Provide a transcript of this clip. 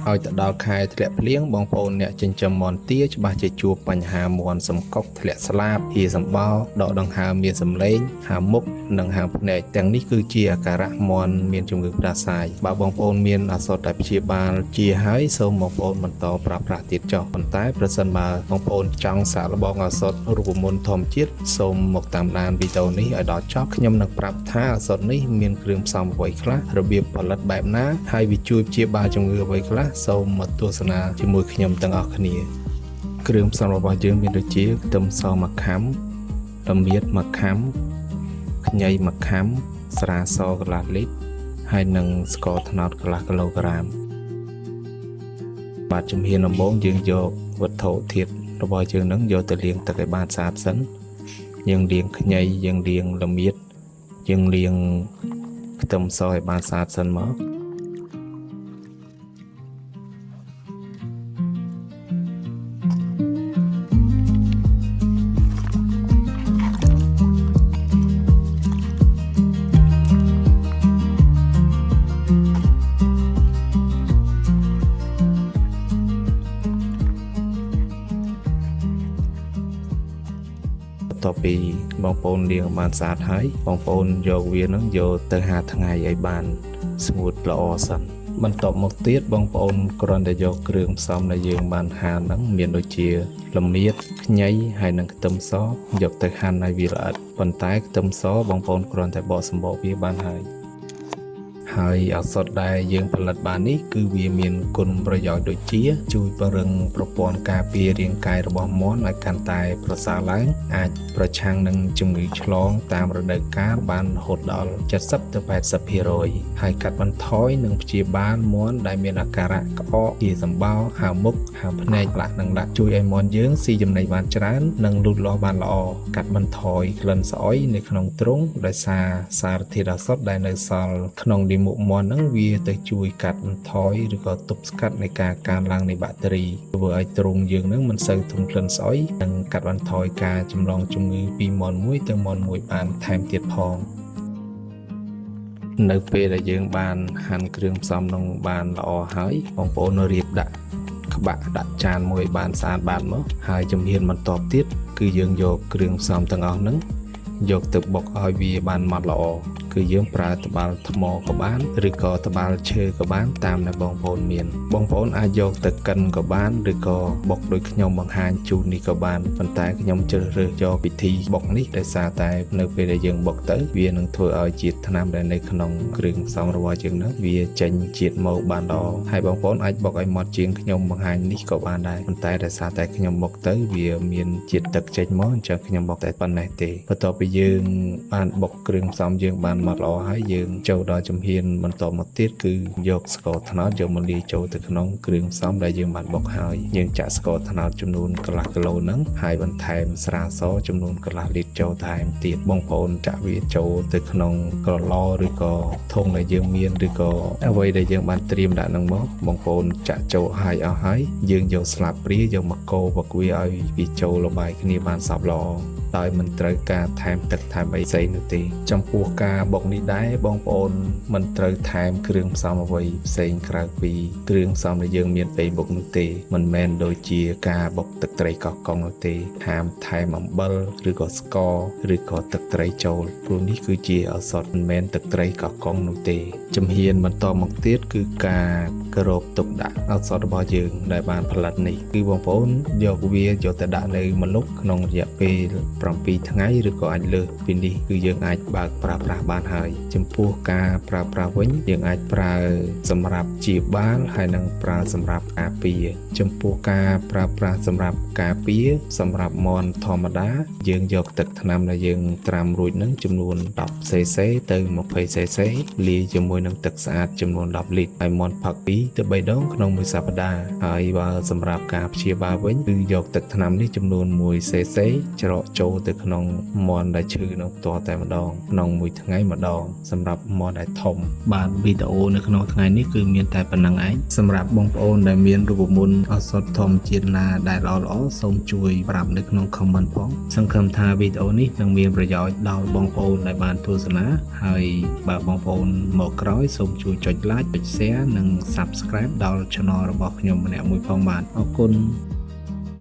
ឲ្យទៅដល់ខែធ្លាក់ភ្លៀងបងប្អូនអ្នកចិញ្ចឹមមាន់ទាច្បាស់ជាជួបបញ្ហាមាន់សំកប់ធ្លាក់ស្លាបហៀសម្បោរដកដង្ហើមមានសម្លេងហើមមុខនិងហើមភ្នែកទាំងនេះគឺជាអាការៈមាន់មានជំងឺផ្ដាសាយបើបងប្អូនមានឱសថតែព្យាបាលជាហើយសូមបងប្អូនបន្តប្រើប្រាស់ទៀតចុះប៉ុន្តែប្រសិនបើបងប្អូនចង់សាកល្បងឱសថរូបមន្តធម្មជាតិសូមមកតាមដានវីដេអូនេះឲ្យដល់ចប់ខ្ញុំនឹងប្រាប់ថាឱសថនេះមានគ្រឿងផ្សំអ្វីខ្លះរបៀបផលិតបែបណាហើយវាជួយព្យាបាលជំងឺអ្វីខ្លះសូមមកទស្សនាជាមួយខ្ញុំទាំងអស់គ្នាគ្រឿងផ្សំរបស់យើងមានដូចជាខ្ទឹមសម្ខាំរមៀតម្ខាំខ្ញីម្ខាំស្រាសកន្លះលីត្រហើយនិងស្ករត្នោតកន្លះគីឡូក្រាមបាទជំហានដំបូងយើងយកវត្ថុធាតុរបស់យើងនឹងយកទៅលាងទឹកឲ្យបានស្អាតសិនយើងលាងខ្ញីយើងលាងរមៀតយើងលាងខ្ទឹមសឲ្យបានស្អាតសិនមកតពីបងប្អូនលាងបានស្អាតហើយបងប្អូនយកវានឹងយកទៅហាលថ្ងៃឲ្យបានស្ងួតល្អសិនបន្ទាប់មកទៀតបងប្អូនគ្រាន់តែយកគ្រឿងផ្សំដែលយើងបានហាលហ្នឹងមានដូចជារមៀតខ្ញីហើយនិងខ្ទឹមសយកទៅហាន់ឲ្យវាល្អិតប៉ុន្តែខ្ទឹមសបងប្អូនគ្រាន់តែបកសម្បកវាបានហើយឱសថដែលយើងផលិតបាននេះគឺវាមានគុណប្រយោជន៍ដូចជាជួយពង្រឹងប្រព័ន្ធការពាររាងកាយរបស់មាន់ឲ្យកាន់តែប្រសើរឡើងអាចប្រឆាំងនឹងជំងឺឆ្លងតាមរដូវកាលបានរហូតដល់ 70 ទៅ 80% ហើយកាត់បន្ថយនិងព្យាបាលមាន់ដែលមានអាការៈក្អកជាសម្បោរហើមមុខហើមភ្នែកផ្លាក់និងដាក់ជួយឲ្យមាន់យើងស៊ីចំណីបានច្រើននិងលូតលាស់បានល្អកាត់បន្ថយក្លិនស្អុយនៅក្នុងទ្រុងដោយសារសារធាតុឱសថដែលនៅសល់ក្នុងមុខមាន់ហ្នឹងវាទៅជួយកាត់បន្ថយឬក៏ទប់ស្កាត់នៃការកើនឡើងនៃបាក់តេរីធ្វើឲ្យទ្រុងយើងហ្នឹងមិនសូវធំក្លិនស្អុយនិងកាត់បន្ថយការចម្លងជំងឺពីមាន់មួយទៅមាន់មួយបានថែមទៀតផងនៅពេលដែលយើងបានហាន់គ្រឿងផ្សំនោះបានល្អហើយបងប្អូនរៀបដាក់ក្បាក់ដាក់ចានមួយបានស្អាតបាតមកហើយជំហានបន្ទាប់ទៀតគឺយើងយកគ្រឿងផ្សំទាំងអស់ហ្នឹងយកទៅបុកឲ្យវាបានម៉ត់ល្អគឺយើងប្រើត្បាល់ថ្មក៏បានឬក៏ត្បាល់ឈើក៏បានតាមដែលបងប្អូនមានបងប្អូនអាចយកទៅកិនក៏បានឬក៏បុកដូចខ្ញុំបង្ហាញជូននេះក៏បានប៉ុន្តែខ្ញុំជ្រើសរើសយកវិធីបុកនេះដោយសារតែនៅពេលដែលយើងបុកទៅវានឹងធ្វើឲ្យជាតិថ្នាំដែលនៅក្នុងគ្រឿងផ្សំរបស់យើងហ្នឹងវាចេញជាតិមកបានល្អហើយបងប្អូនអាចបុកឲ្យម៉ត់ជាងខ្ញុំបង្ហាញនេះក៏បានដែរប៉ុន្តែដោយសារតែខ្ញុំបុកទៅវាមានជាតិទឹកចេញមកអញ្ចឹងខ្ញុំបុកតែប៉ុណ្ណេះទេបន្ទាប់ពីយើងបានបុកគ្រឿងផ្សំយើងបានម៉ត់ល្អហើយយើងចូលដល់ជំហានបន្តមកទៀតគឺយកស្ករត្នោតយកមកលាយចូលទៅក្នុងគ្រឿងផ្សំដែលយើងបានបុកហើយយើងចាក់ស្ករត្នោតចំនួនកន្លះគីឡូហ្នឹងហើយបន្ថែមស្រាសចំនួនកន្លះលីត្រចូលថែមទៀតបងប្អូនចាក់វាចូលទៅក្នុងក្រឡឬក៏ធុងដែលយើងមានឬក៏អ្វីដែលយើងបានត្រៀមដាក់ហ្នឹងមកបងប្អូនចាក់ចូលហើយអស់ហើយយើងយកស្លាបព្រាយកមកកូរបុកវាឲ្យវាចូលរបាយគ្នាបានសព្វល្អដោយមិនត្រូវការថែមទឹកថែមអីផ្សេងនោះទេចំពោះការបុកនេះដែរបងប្អូនមិនត្រូវថែមគ្រឿងផ្សំអ្វីផ្សេងក្រៅពីគ្រឿងផ្សំដែលយើងមានពេលបុកនោះទេមិនមែនដូចជាការបុកទឹកត្រីកោះកុងនោះទេហាមថែមអំបិលឬក៏ស្ករឬក៏ទឹកត្រីចូលព្រោះនេះគឺជាឱសថមិនមែនទឹកត្រីកោះកុងនោះទេជំហានបន្តមកទៀតគឺការគោរពទុកដាក់ឱសថរបស់យើងដែលបានផលិតនេះគឺបងប្អូនយកវាយកទៅដាក់នៅម្លប់ក្នុងរយៈពេល7 ថ្ងៃឬក៏អាចលើសពីនេះគឺយើងអាចបើកប្រើប្រាស់បានហើយចំពោះការប្រើប្រាស់វិញយើងអាចប្រើសម្រាប់ជាបាលហើយនិងប្រើសម្រាប់ការពារចំពោះការប្រើប្រាស់សម្រាប់ការពារសម្រាប់មាន់ធម្មតាយើងយកទឹកថ្នាំដែលយើងត្រាំរួចនឹងចំនួន 10cc ទៅ 20cc លាយជាមួយនឹងទឹកស្អាតចំនួន 10 លីត្រហើយមាន់ផឹក 2 ទៅ 3 ដងក្នុងមួយសប្តាហ៍ហើយបើសម្រាប់ការព្យាបាលវិញគឺយកទឹកថ្នាំនេះចំនួន 1cc ច្រកចូល ទៅក្នុងមន់ដែលឈឺនោះផ្ទាល់តែម្ដងក្នុងមួយថ្ងៃម្ដងសម្រាប់មន់ដែលធំបាទវីដេអូនៅក្នុងថ្ងៃនេះគឺមានតែប៉ុណ្្នឹងឯងសម្រាប់បងប្អូនដែលមានរូបមន្តឱសថធម្មជាតិណាដែលល្អៗសូមជួយប្រាប់នៅក្នុង comment ផងសង្ឃឹមថាវីដេអូនេះនឹងមានប្រយោជន៍ដល់បងប្អូនដែលបានទស្សនាហើយបើបងប្អូនមកក្រោយសូមជួយចុច like ចុច share និង subscribe ដល់ channel របស់ខ្ញុំម្នាក់មួយផងបាទអរគុណ